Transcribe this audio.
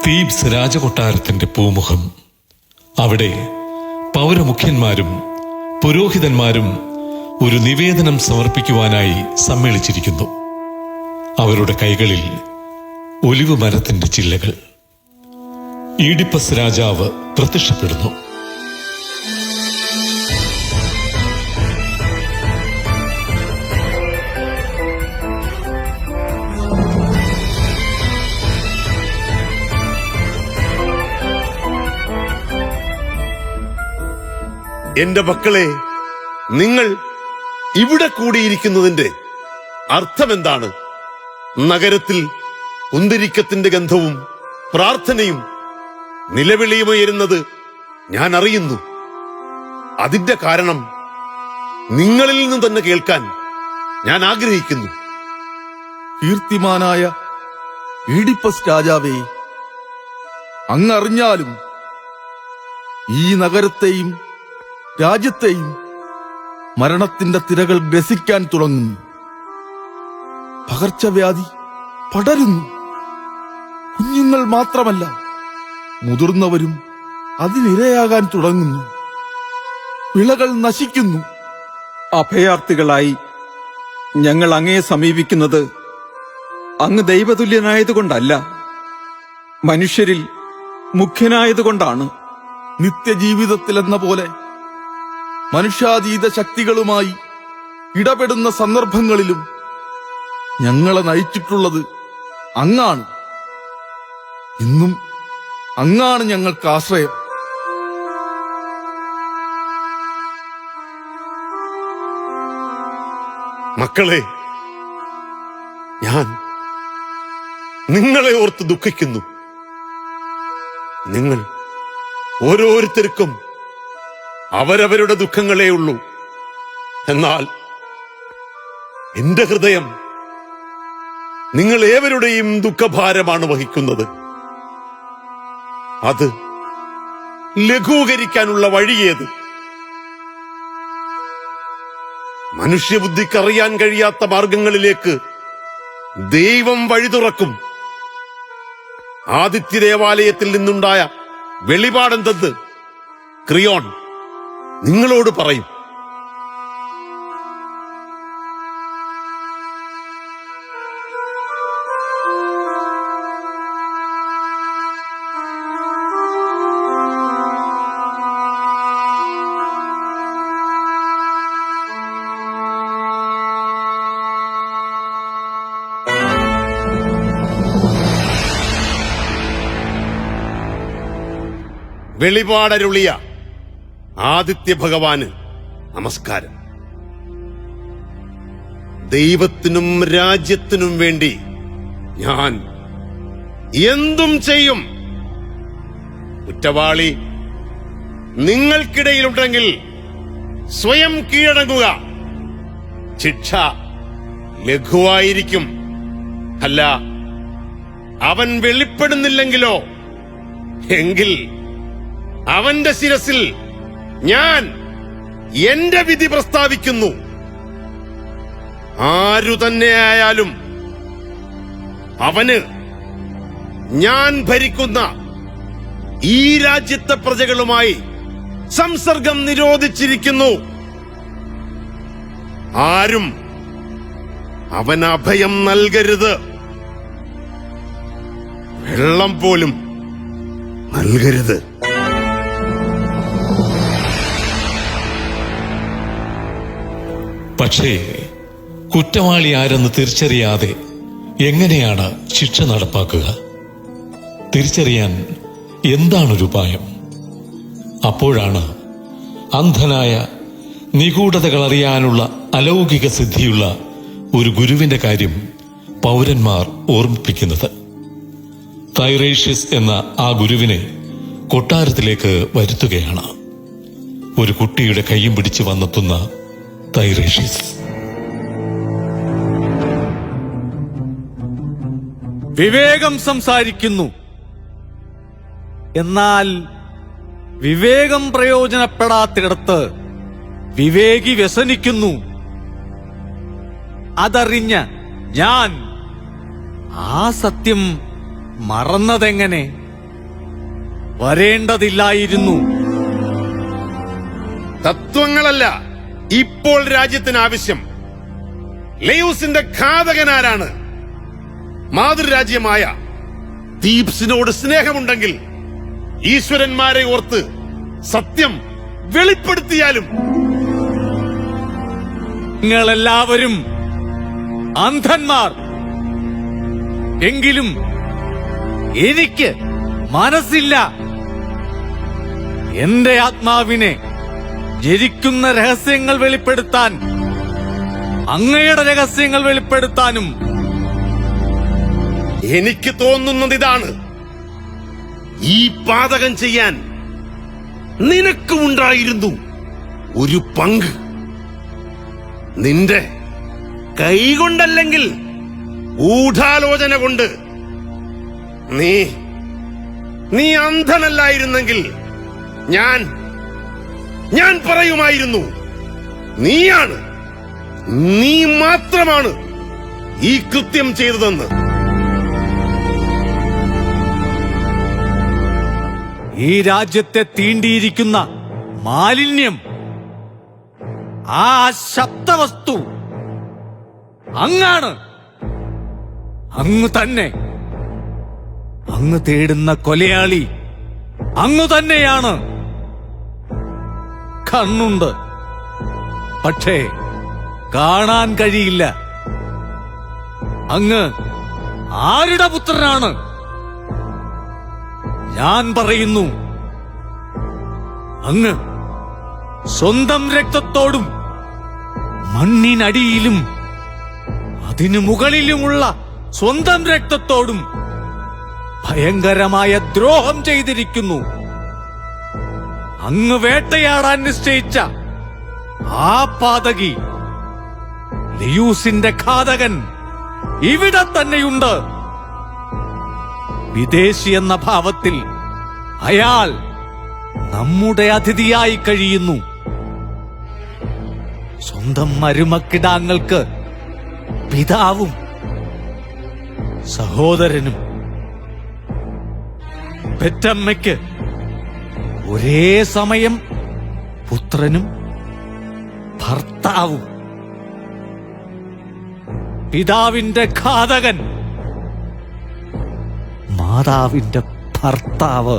Thebes രാജകൊട്ടാരത്തിന്റെ പൂമുഖം. അവിടെ പൗരമുഖ്യന്മാരും പുരോഹിതന്മാരും ഒരു നിവേദനം സമർപ്പിക്കുവാനായി സമ്മേളിച്ചിരിക്കുന്നു. അവരുടെ കൈകളിൽ ഒലിവ് മരത്തിന്റെ ചില്ലകൾ. ഈഡിപ്പസ് രാജാവ് പ്രത്യക്ഷപ്പെടുന്നു. എന്റെ മക്കളെ, നിങ്ങൾ ഇവിടെ കൂടിയിരിക്കുന്നതിന്റെ അർത്ഥമെന്താണ്? നഗരത്തിൽ കുന്തിരിക്കത്തിന്റെ ഗന്ധവും പ്രാർത്ഥനയും നിലവിളിയുമുയരുന്നത് ഞാൻ അറിയുന്നു. അതിന്റെ കാരണം നിങ്ങളിൽ നിന്ന് തന്നെ കേൾക്കാൻ ഞാൻ ആഗ്രഹിക്കുന്നു. കീർത്തിമാനായ ഈഡിപ്പസ് രാജാവേ, അങ്ങറിഞ്ഞാലും ഈ നഗരത്തെയും രാജ്യത്തെയും മരണത്തിന്റെ തിരകൾ ഗ്രസിക്കാൻ തുടങ്ങുന്നു. പകർച്ചവ്യാധി പടരുന്നു. കുഞ്ഞുങ്ങൾ മാത്രമല്ല, മുതിർന്നവരും അതിനിരയാകാൻ തുടങ്ങുന്നു. വിളകൾ നശിക്കുന്നു. അഭയാർത്ഥികളായി ഞങ്ങൾ അങ്ങയെ സമീപിക്കുന്നത് അങ്ങ് ദൈവതുല്യനായതുകൊണ്ടല്ല, മനുഷ്യരിൽ മുഖ്യനായതുകൊണ്ടാണ്. നിത്യജീവിതത്തിലെന്ന പോലെ മനുഷ്യാതീത ശക്തികളുമായി ഇടപെടുന്ന സന്ദർഭങ്ങളിലും ഞങ്ങളെ നയിച്ചിട്ടുള്ളത് അങ്ങാണ്. ഇന്നും അങ്ങാണ് ഞങ്ങൾക്ക് ആശ്രയം. മക്കളെ, ഞാൻ നിങ്ങളെ ഓർത്ത് ദുഃഖിക്കുന്നു. നിങ്ങൾ ഓരോരുത്തർക്കും അവരവരുടെ ദുഃഖങ്ങളേ ഉള്ളൂ. എന്നാൽ എന്റെ ഹൃദയം നിങ്ങൾ ഏവരുടെയും ദുഃഖഭാരമാണ് വഹിക്കുന്നത്. അത് ലഘൂകരിക്കാനുള്ള വഴിയേത്? മനുഷ്യബുദ്ധിക്കറിയാൻ കഴിയാത്ത മാർഗങ്ങളിലേക്ക് ദൈവം വഴി തുറക്കും. ആദിത്യ ദേവാലയത്തിൽ നിന്നുണ്ടായ വെളിപാടെന്തെന്ന് ക്രിയോൺ നിങ്ങളോട് പറയും. വെളിപാടരുളിയ ആദിത്യ ഭഗവാന് നമസ്കാരം. ദൈവത്തിനും രാജ്യത്തിനും വേണ്ടി ഞാൻ എന്തും ചെയ്യും. കുറ്റവാളി നിങ്ങൾക്കിടയിലുണ്ടെങ്കിൽ സ്വയം കീഴടങ്ങുക. ശിക്ഷ ലഘുവായിരിക്കും. അല്ല, അവൻ വെളിപ്പെടുന്നില്ലെങ്കിലോ, എങ്കിൽ അവന്റെ ശിരസിൽ ഞാൻ എന്റെ വിധി പ്രസ്താവിക്കുന്നു. ആരു തന്നെയായാലും അവന് ഞാൻ ഭരിക്കുന്ന ഈ രാജ്യത്തെ പ്രജകളുമായി സംസർഗം നിരോധിച്ചിരിക്കുന്നു. ആരും അവന് അഭയം നൽകരുത്. വെള്ളം പോലും നൽകരുത്. പക്ഷേ കുറ്റവാളി ആരെന്ന് തിരിച്ചറിയാതെ എങ്ങനെയാണ് ശിക്ഷ നടപ്പാക്കുക? തിരിച്ചറിയാൻ എന്താണൊരുപായം? അപ്പോഴാണ് അന്ധനായ നിഗൂഢതകൾ അറിയാനുള്ള അലൗകിക സിദ്ധിയുള്ള ഒരു ഗുരുവിന്റെ കാര്യം പൗരന്മാർ ഓർമ്മിപ്പിക്കുന്നത്. തൈറേഷ്യസ് എന്ന ആ ഗുരുവിനെ കൊട്ടാരത്തിലേക്ക് വരുത്തുകയാണ് ഒരു കുട്ടിയുടെ കയ്യും പിടിച്ച് വന്നെത്തുന്ന തൈറേഷ്യസ്. വിവേകം സംസാരിക്കുന്നു, എന്നാൽ വിവേകം പ്രയോജനപ്പെടാത്തിടത്ത് വിവേകി വ്യസനിക്കുന്നു. അതറിഞ്ഞ ഞാൻ ആ സത്യം മറന്നതെങ്ങനെ? വരേണ്ടതില്ലായിരുന്നു. തത്വങ്ങളല്ല ഇപ്പോൾ രാജ്യത്തിന് ആവശ്യം. ലെയൂസിന്റെ ഘാതകനാരാണ്? മാതൃരാജ്യമായ തീബ്സിനോട് സ്നേഹമുണ്ടെങ്കിൽ ഈശ്വരന്മാരെ ഓർത്ത് സത്യം വെളിപ്പെടുത്തിയാലും. നിങ്ങളെല്ലാവരും അന്ധന്മാർ. എങ്കിലും എനിക്ക് മനസ്സില്ല. എന്റെ ആത്മാവിനെ ജനിക്കുന്ന രഹസ്യങ്ങൾ വെളിപ്പെടുത്താൻ, അങ്ങയുടെ രഹസ്യങ്ങൾ വെളിപ്പെടുത്താനും. എനിക്ക് തോന്നുന്നത് ഇതാണ്: ഈ പാതകം ചെയ്യാൻ നിനക്കുമുണ്ടായിരുന്നു ഒരു പങ്ക്. നിന്റെ കൈകൊണ്ടല്ലെങ്കിൽ ഗൂഢാലോചന കൊണ്ട്. നീ അന്ധനല്ലായിരുന്നെങ്കിൽ ഞാൻ പറയുമായിരുന്നു, നീ മാത്രമാണ് ഈ കൃത്യം ചെയ്തതെന്ന്. ഈ രാജ്യത്തെ തീണ്ടിയിരിക്കുന്ന മാലിന്യം, ആ ശബ്ദവസ്തു അങ്ങാണ്. അങ്ങ് തന്നെ. അങ്ങ് തേടുന്ന കൊലയാളി അങ്ങ് തന്നെയാണ്. കണ്ണുണ്ട്, പക്ഷേ കാണാൻ കഴിയില്ല. അങ്ങ് ആരുടെ പുത്രനാണ്? ഞാൻ പറയുന്നു, അങ്ങ് സ്വന്തം രക്തത്തോടും മണ്ണിനടിയിലും അതിനു മുകളിലുമുള്ള സ്വന്തം രക്തത്തോടും ഭയങ്കരമായ ദ്രോഹം ചെയ്തിരിക്കുന്നു. അങ്ങ് വേട്ടയാടാൻ നിശ്ചയിച്ച ആ പാതകി, ലിയൂസിന്റെ ഘാതകൻ ഇവിടെ തന്നെയുണ്ട്. വിദേശി എന്ന ഭാവത്തിൽ അയാൾ നമ്മുടെ അതിഥിയായി കഴിയുന്നു. സ്വന്തം മരുമക്കിടാങ്ങൾക്ക് പിതാവും സഹോദരനും, പെറ്റമ്മയ്ക്ക് ഒരേ സമയം പുത്രനും ഭർത്താവും. പിതാവിന്റെ ഘാതകൻ മാതാവിന്റെ ഭർത്താവ്.